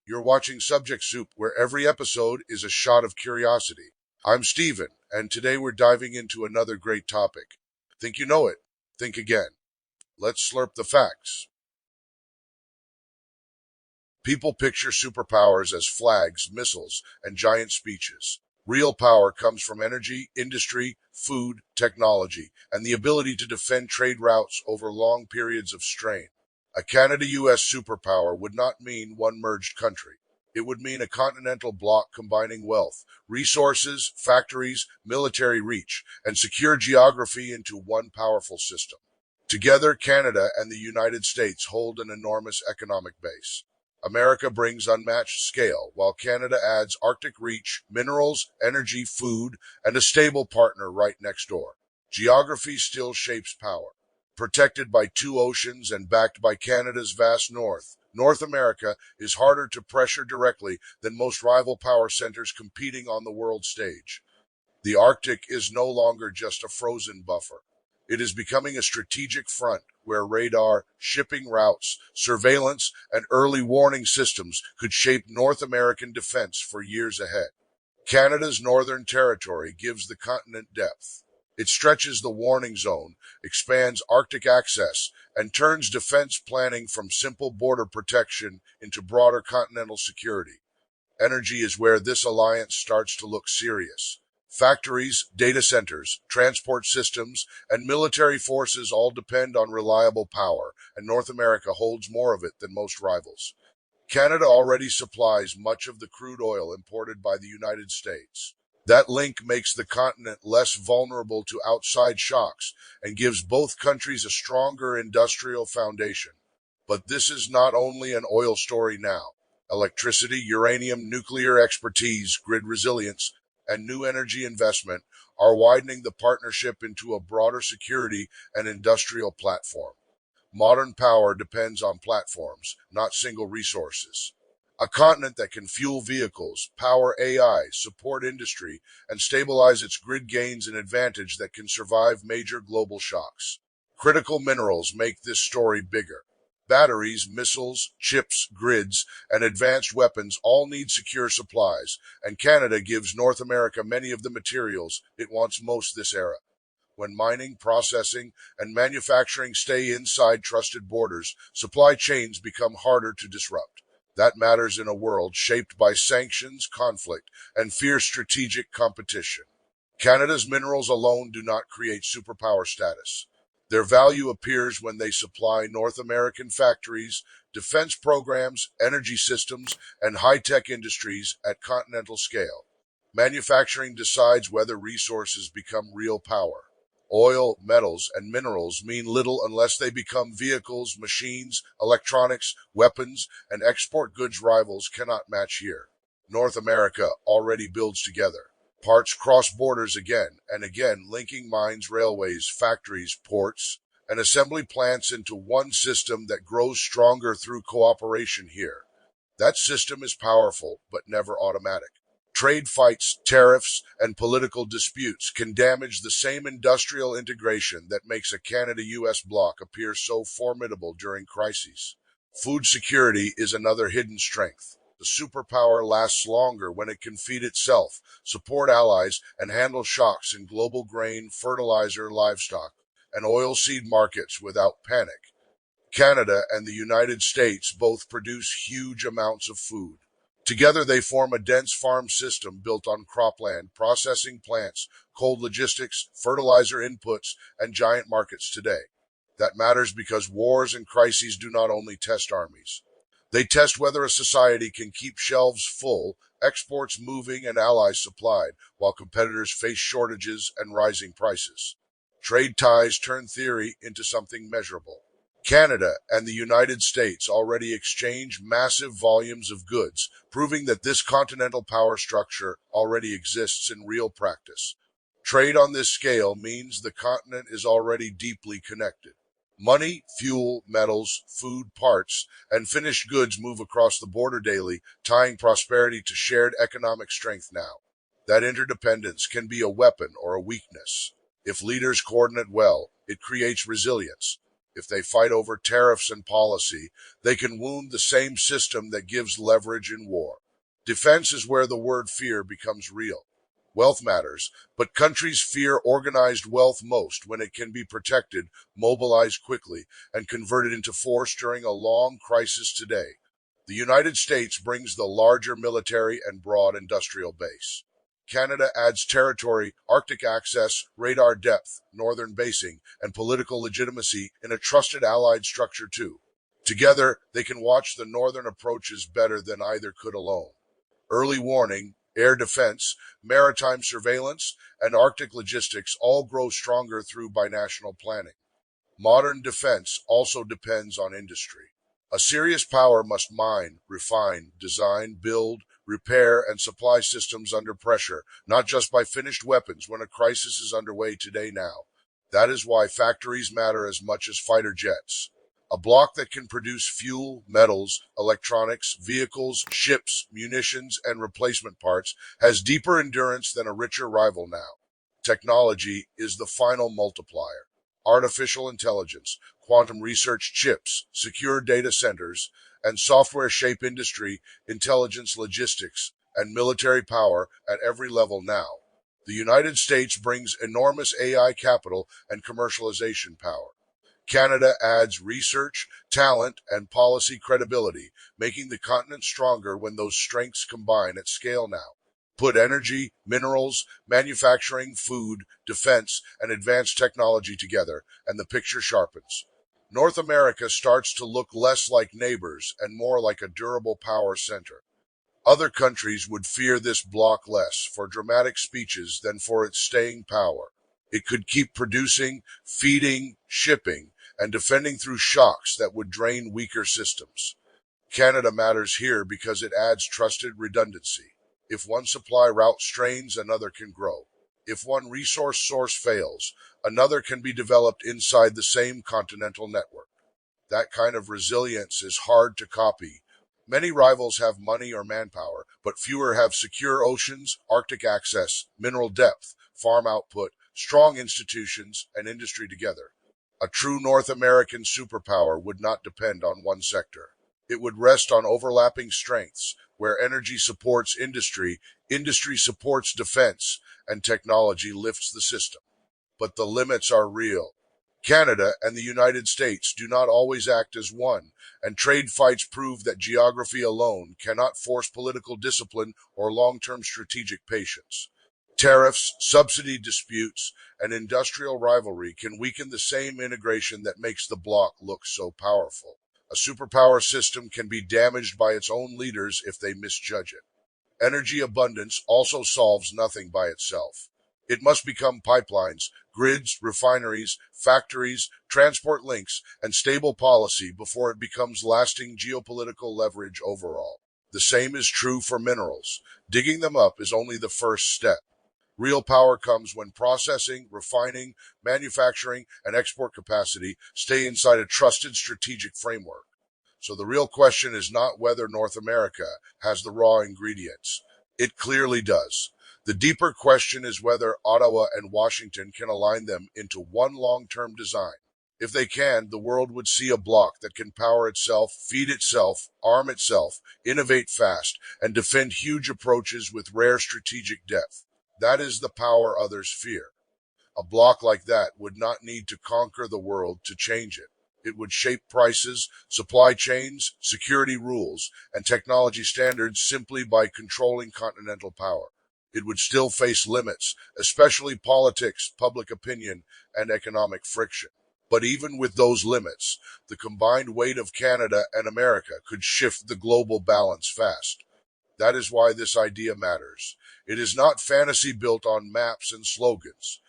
You're watching Subject Soup, where every episode is a shot of curiosity. I'm Steven, and today we're diving into another great topic. Think you know it? Think again. Let's slurp the facts. People picture superpowers as flags, missiles, and giant speeches. Real power comes from energy, industry, food, technology, and the ability to defend trade routes over long periods of strain. A Canada-U.S. superpower would not mean one merged country. It would mean a continental bloc combining wealth, resources, factories, military reach, and secure geography into one powerful system. Together, Canada and the United States hold an enormous economic base. America brings unmatched scale, while Canada adds Arctic reach, minerals, energy, food, and a stable partner right next door. Geography still shapes power. Protected by two oceans and backed by Canada's vast north, North America is harder to pressure directly than most rival power centers competing on the world stage. The Arctic is no longer just a frozen buffer. It is becoming a strategic front where radar, shipping routes, surveillance, and early warning systems could shape North American defense for years ahead. Canada's northern territory gives the continent depth. It stretches the warning zone, expands Arctic access, and turns defense planning from simple border protection into broader continental security. Energy is where this alliance starts to look serious. Factories, data centers, transport systems, and military forces all depend on reliable power, and North America holds more of it than most rivals. Canada already supplies much of the crude oil imported by the United States. That link makes the continent less vulnerable to outside shocks and gives both countries a stronger industrial foundation. But this is not only an oil story now. Electricity, uranium, nuclear expertise, grid resilience, and new energy investment are widening the partnership into a broader security and industrial platform. Modern power depends on platforms, not single resources. A continent that can fuel vehicles, power AI, support industry, and stabilize its grid gains an advantage that can survive major global shocks. Critical minerals make this story bigger. Batteries, missiles, chips, grids, and advanced weapons all need secure supplies, and Canada gives North America many of the materials it wants most this era. When mining, processing, and manufacturing stay inside trusted borders, supply chains become harder to disrupt. That matters in a world shaped by sanctions, conflict, and fierce strategic competition. Canada's minerals alone do not create superpower status. Their value appears when they supply North American factories, defense programs, energy systems, and high-tech industries at continental scale. Manufacturing decides whether resources become real power. Oil, metals, and minerals mean little unless they become vehicles, machines, electronics, weapons, and export goods rivals cannot match here. North America already builds together. Parts cross borders again and again, linking mines, railways, factories, ports, and assembly plants into one system that grows stronger through cooperation here. That system is powerful, but never automatic. Trade fights, tariffs, and political disputes can damage the same industrial integration that makes a Canada-U.S. bloc appear so formidable during crises. Food security is another hidden strength. The superpower lasts longer when it can feed itself, support allies, and handle shocks in global grain, fertilizer, livestock, and oilseed markets without panic. Canada and the United States both produce huge amounts of food. Together they form a dense farm system built on cropland, processing plants, cold logistics, fertilizer inputs, and giant markets today. That matters because wars and crises do not only test armies. They test whether a society can keep shelves full, exports moving, and allies supplied, while competitors face shortages and rising prices. Trade ties turn theory into something measurable. Canada and the United States already exchange massive volumes of goods, proving that this continental power structure already exists in real practice. Trade on this scale means the continent is already deeply connected. Money, fuel, metals, food, parts, and finished goods move across the border daily, tying prosperity to shared economic strength now. That interdependence can be a weapon or a weakness. If leaders coordinate well, it creates resilience. If they fight over tariffs and policy, they can wound the same system that gives leverage in war. Defense is where the word fear becomes real. Wealth matters, but countries fear organized wealth most when it can be protected, mobilized quickly, and converted into force during a long crisis today. The United States brings the larger military and broad industrial base. Canada adds territory, Arctic access, radar depth, northern basing, and political legitimacy in a trusted allied structure too. Together, they can watch the northern approaches better than either could alone. Early warning, air defense, maritime surveillance, and Arctic logistics all grow stronger through binational planning. Modern defense also depends on industry. A serious power must mine, refine, design, build, repair, and supply systems under pressure, not just by finished weapons when a crisis is underway today now. That is why factories matter as much as fighter jets. A bloc that can produce fuel, metals, electronics, vehicles, ships, munitions, and replacement parts has deeper endurance than a richer rival now. Technology is the final multiplier. Artificial intelligence, quantum research chips, secure data centers, and software shape industry, intelligence logistics, and military power at every level now. The United States brings enormous AI capital and commercialization power. Canada adds research, talent, and policy credibility, making the continent stronger when those strengths combine at scale now. Put energy, minerals, manufacturing, food, defense, and advanced technology together, and the picture sharpens. North America starts to look less like neighbors and more like a durable power center. Other countries would fear this bloc less for dramatic speeches than for its staying power. It could keep producing, feeding, shipping, and defending through shocks that would drain weaker systems. Canada matters here because it adds trusted redundancy. If one supply route strains, another can grow. If one resource source fails, another can be developed inside the same continental network. That kind of resilience is hard to copy. Many rivals have money or manpower, but fewer have secure oceans, Arctic access, mineral depth, farm output, strong institutions, and industry together. A true North American superpower would not depend on one sector. It would rest on overlapping strengths, where energy supports industry, industry supports defense, and technology lifts the system. But the limits are real. Canada and the United States do not always act as one, and trade fights prove that geography alone cannot force political discipline or long-term strategic patience. Tariffs, subsidy disputes, and industrial rivalry can weaken the same integration that makes the bloc look so powerful. A superpower system can be damaged by its own leaders if they misjudge it. Energy abundance also solves nothing by itself. It must become pipelines, grids, refineries, factories, transport links, and stable policy before it becomes lasting geopolitical leverage overall. The same is true for minerals. Digging them up is only the first step. Real power comes when processing, refining, manufacturing, and export capacity stay inside a trusted strategic framework. So the real question is not whether North America has the raw ingredients. It clearly does. The deeper question is whether Ottawa and Washington can align them into one long-term design. If they can, the world would see a bloc that can power itself, feed itself, arm itself, innovate fast, and defend huge approaches with rare strategic depth. That is the power others fear. A bloc like that would not need to conquer the world to change it. It would shape prices, supply chains, security rules, and technology standards simply by controlling continental power. It would still face limits, especially politics, public opinion, and economic friction. But even with those limits, the combined weight of Canada and America could shift the global balance fast. That is why this idea matters. It is not fantasy built on maps and slogans.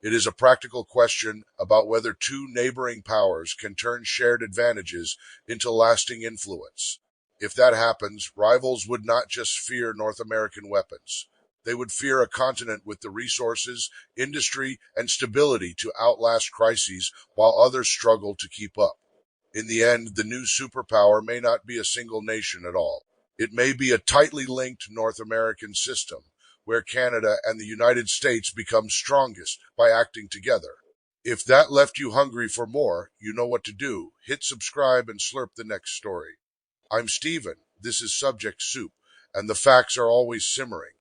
It is a practical question about whether two neighboring powers can turn shared advantages into lasting influence. If that happens, rivals would not just fear North American weapons. They would fear a continent with the resources, industry, and stability to outlast crises while others struggle to keep up. In the end, the new superpower may not be a single nation at all. It may be a tightly linked North American system, where Canada and the United States become strongest by acting together. If that left you hungry for more, you know what to do. Hit subscribe and slurp the next story. I'm Steven. This is Subject Soup, and the facts are always simmering.